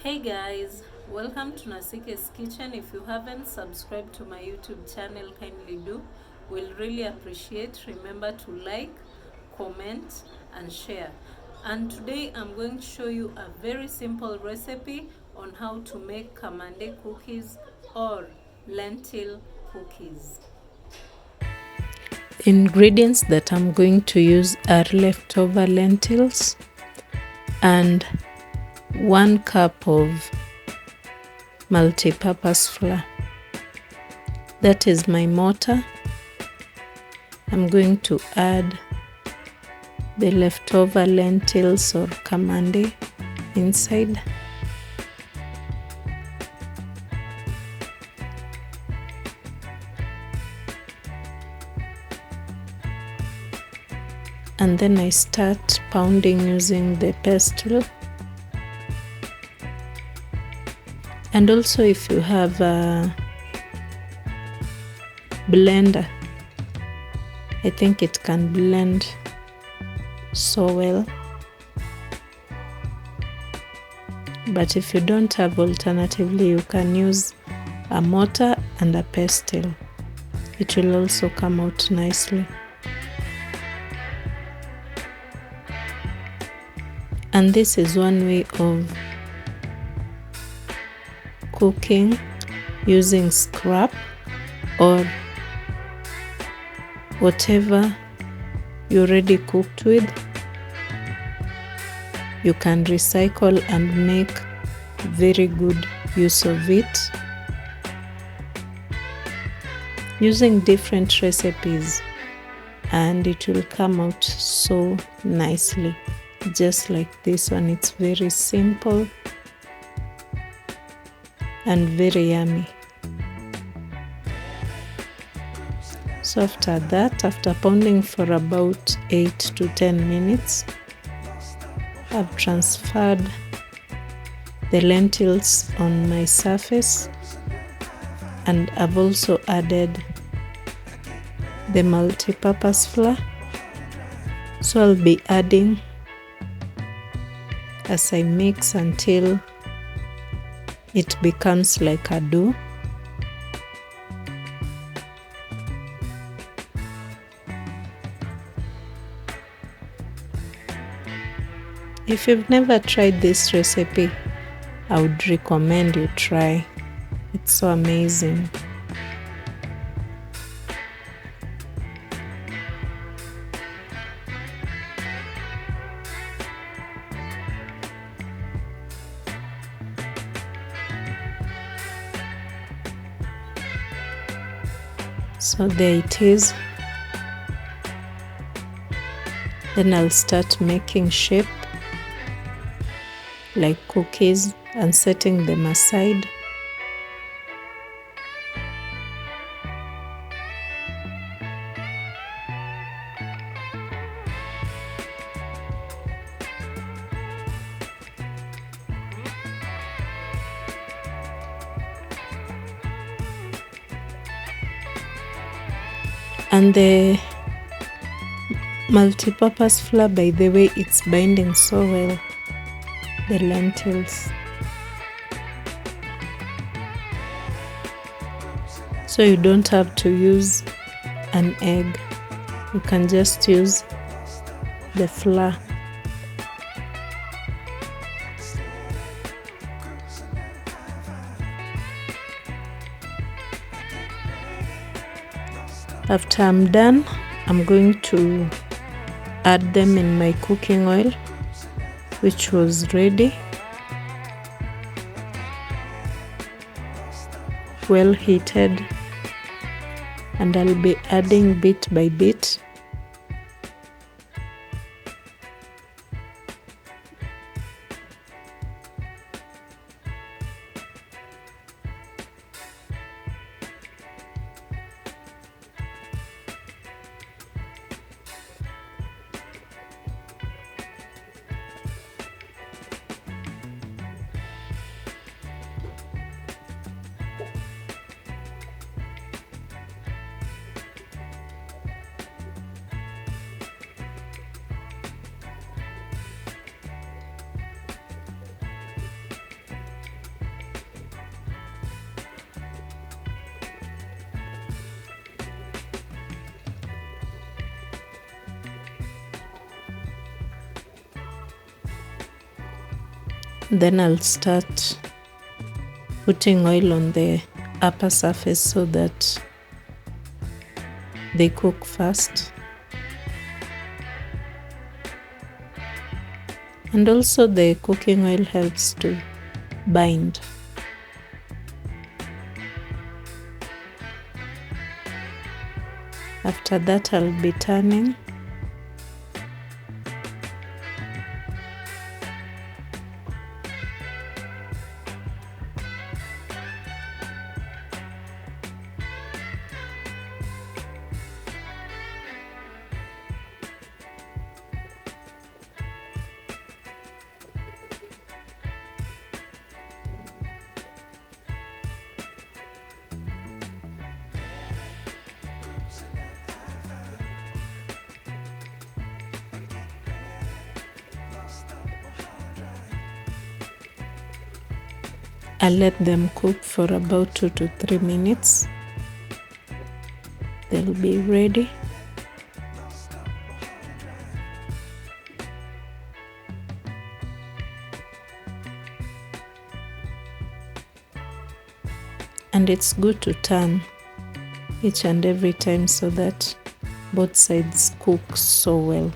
Hey guys, welcome to Nasike's Kitchen. If you haven't subscribed to my YouTube channel, kindly do. We'll really appreciate. Remember to like, comment and share. And today I'm going to show you a very simple recipe on how to make kamande cookies or lentil cookies. Ingredients that I'm going to use are leftover lentils and 1 cup of multi-purpose flour. That is my mortar. I'm going to add the leftover lentils or kamande inside. And then I start pounding using the pestle. And also if you have a blender, I think it can blend so well. But if you don't have, alternatively you can use a mortar and a pestle. It will also come out nicely. And this is one way of cooking using scrap or whatever you already cooked with. You can recycle and make very good use of it using different recipes, and it will come out so nicely, just like this one. It's very simple and very yummy. So after that, after pounding for about 8 to 10 minutes, I've transferred the lentils on my surface, and I've also added the multi-purpose flour. So I'll be adding as I mix until it becomes like a dough. If you've never tried this recipe, I would recommend you try. It's so amazing. So there it is. Then I'll start making shape like cookies and setting them aside. And the multi-purpose flour, by the way, it's binding so well the lentils. So you don't have to use an egg. You can just use the flour. After I'm done, I'm going to add them in my cooking oil, which was ready, well heated, and I'll be adding bit by bit. Then I'll start putting oil on the upper surface so that they cook fast. And also the cooking oil helps to bind. After that, I'll be turning. I'll let them cook for about 2 to 3 minutes. They'll be ready. And it's good to turn each and every time so that both sides cook so well.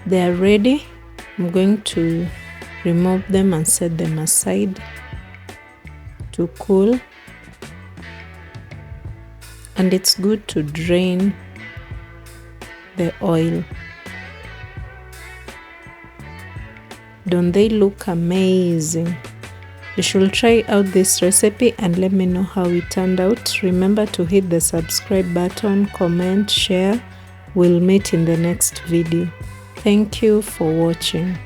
They are ready. I'm going to remove them and set them aside to cool. And it's good to drain the oil. Don't they look amazing? You should try out this recipe and let me know how it turned out. Remember to hit the subscribe button, comment, share. We'll meet in the next video. Thank you for watching.